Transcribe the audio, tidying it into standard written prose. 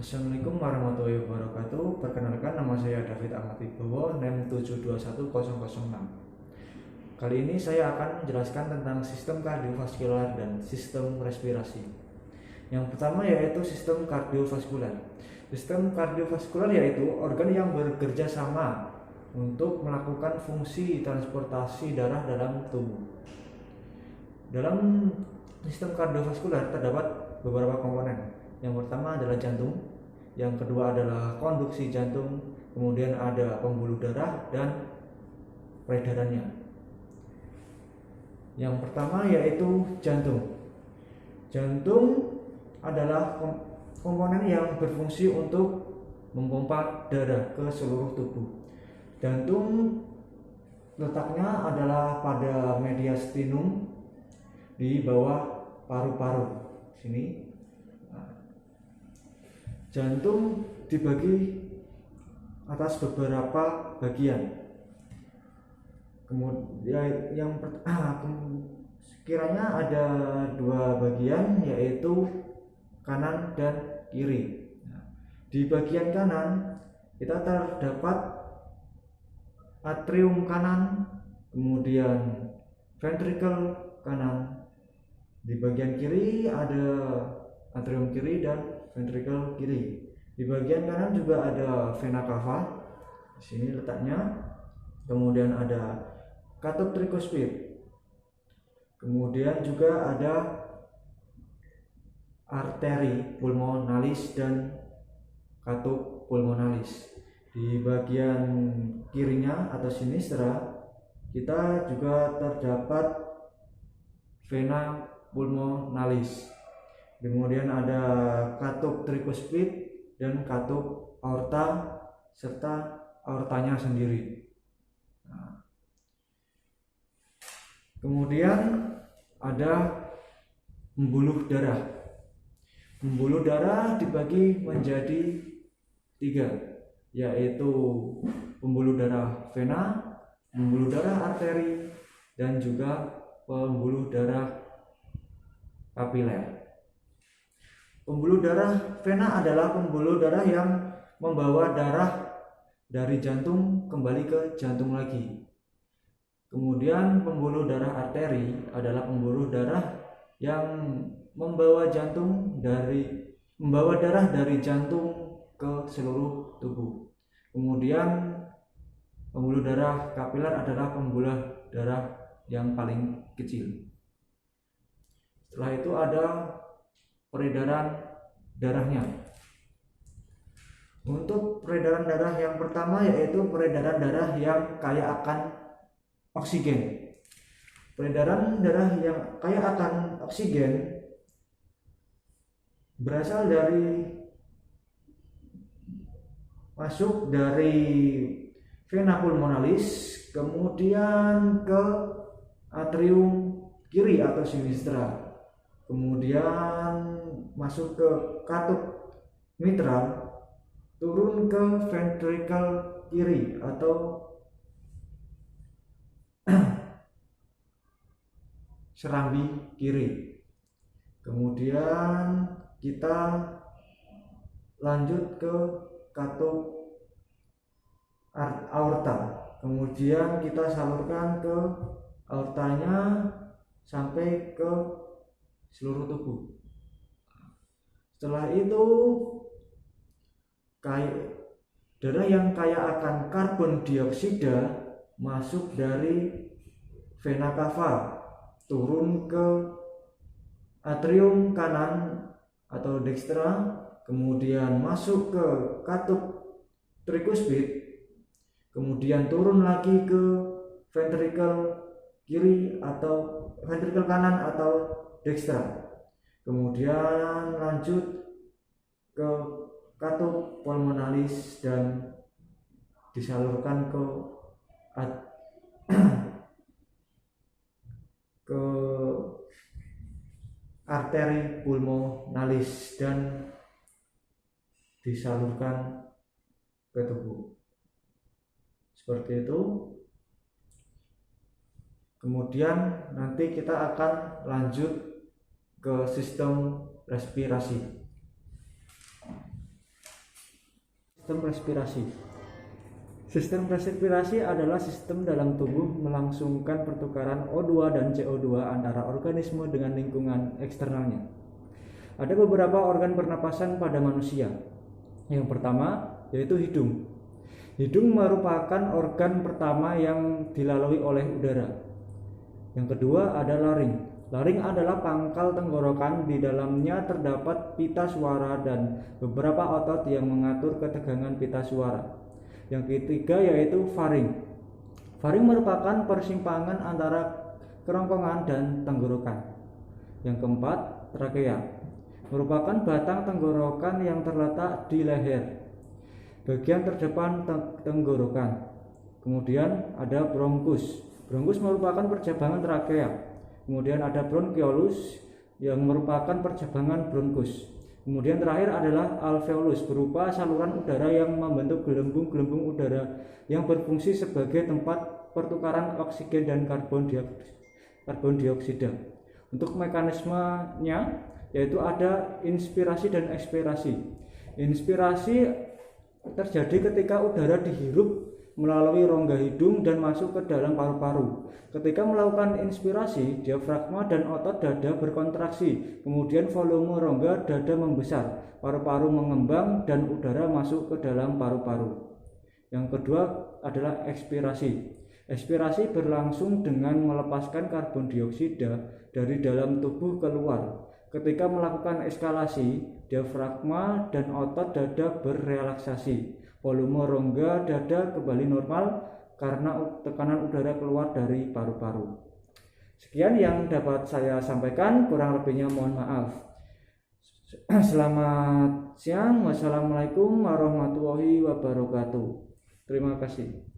Assalamualaikum warahmatullahi wabarakatuh. Perkenalkan, nama saya David Ahmad Wibowo, NEM 721006. Kali ini saya akan menjelaskan tentang sistem kardiovaskular dan sistem respirasi. Yang pertama yaitu sistem kardiovaskular. Sistem kardiovaskular yaitu organ yang bekerja sama untuk melakukan fungsi transportasi darah dalam tubuh. Dalam sistem kardiovaskular terdapat beberapa komponen. Yang pertama adalah jantung, yang kedua adalah konduksi jantung, kemudian ada pembuluh darah dan peredarannya. Yang pertama yaitu jantung. Jantung adalah komponen yang berfungsi untuk memompa darah ke seluruh tubuh. Jantung letaknya adalah pada mediastinum di bawah paru-paru sini. Jantung dibagi atas beberapa bagian. Kemudian sekiranya ada dua bagian, yaitu kanan dan kiri. Di bagian kanan kita terdapat atrium kanan, kemudian ventricle kanan. Di bagian kiri ada atrium kiri dan ventricle kiri. Di bagian kanan juga ada vena cava. Di sini letaknya. Kemudian ada katup tricuspid. Kemudian juga ada arteri pulmonalis dan katup pulmonalis. Di bagian kirinya atau sinistra kita juga terdapat vena pulmonalis. Kemudian ada katup tricuspid dan katup aorta serta aortanya sendiri. Kemudian ada pembuluh darah. Pembuluh darah dibagi menjadi 3, yaitu pembuluh darah vena, pembuluh darah arteri, dan juga pembuluh darah kapiler. Pembuluh darah vena adalah pembuluh darah yang membawa darah dari jantung kembali ke jantung lagi. Kemudian pembuluh darah arteri adalah pembuluh darah yang membawa darah dari jantung ke seluruh tubuh. Kemudian pembuluh darah kapiler adalah pembuluh darah yang paling kecil. Setelah itu ada peredaran darahnya. Untuk peredaran darah yang pertama yaitu peredaran darah yang kaya akan oksigen. Peredaran darah yang kaya akan oksigen berasal dari masuk dari vena pulmonalis, kemudian ke atrium kiri atau sinistra, kemudian masuk ke katup mitral, turun ke ventricle kiri atau serambi kiri. Kemudian kita lanjut ke katup aorta. Kemudian kita salurkan ke aortanya sampai ke seluruh tubuh. Setelah itu darah yang kaya akan karbon dioksida masuk dari vena cava, turun ke atrium kanan atau dextra, kemudian masuk ke katup tricuspid, kemudian turun lagi ke ventricle kiri atau ventricle kanan atau dextra, kemudian lanjut ke katup pulmonalis dan disalurkan ke arteri pulmonalis dan disalurkan ke tubuh. Seperti itu. Kemudian nanti kita akan lanjut ke sistem respirasi. sistem respirasi. Sistem respirasi adalah sistem dalam tubuh melangsungkan pertukaran O2 dan CO2 antara organisme dengan lingkungan eksternalnya. Ada beberapa organ pernapasan pada manusia. Yang pertama yaitu hidung. Hidung merupakan organ pertama yang dilalui oleh udara. Yang kedua ada laring. Laring adalah pangkal tenggorokan, di dalamnya terdapat pita suara dan beberapa otot yang mengatur ketegangan pita suara. Yang ketiga yaitu faring. Faring merupakan persimpangan antara kerongkongan dan tenggorokan. Yang keempat, trakea. Merupakan batang tenggorokan yang terletak di leher, bagian terdepan tenggorokan. Kemudian ada bronkus. Bronkus merupakan percabangan trakea. Kemudian ada bronchiolus yang merupakan percabangan bronkus. Kemudian terakhir adalah alveolus, berupa saluran udara yang membentuk gelembung-gelembung udara yang berfungsi sebagai tempat pertukaran oksigen dan karbon dioksida. Untuk mekanismenya yaitu ada inspirasi dan ekspirasi. Inspirasi terjadi ketika udara dihirup melalui rongga hidung dan masuk ke dalam paru-paru. Ketika melakukan inspirasi, diafragma dan otot dada berkontraksi, kemudian volume rongga dada membesar, paru-paru mengembang dan udara masuk ke dalam paru-paru. Yang kedua adalah ekspirasi. Ekspirasi berlangsung dengan melepaskan karbon dioksida dari dalam tubuh keluar. Ketika melakukan eskalasi, diafragma dan otot dada berrelaksasi. Volume rongga dada kembali normal karena tekanan udara keluar dari paru-paru. Sekian yang dapat saya sampaikan, kurang lebihnya mohon maaf. Selamat siang. Wassalamualaikum warahmatullahi wabarakatuh. Terima kasih.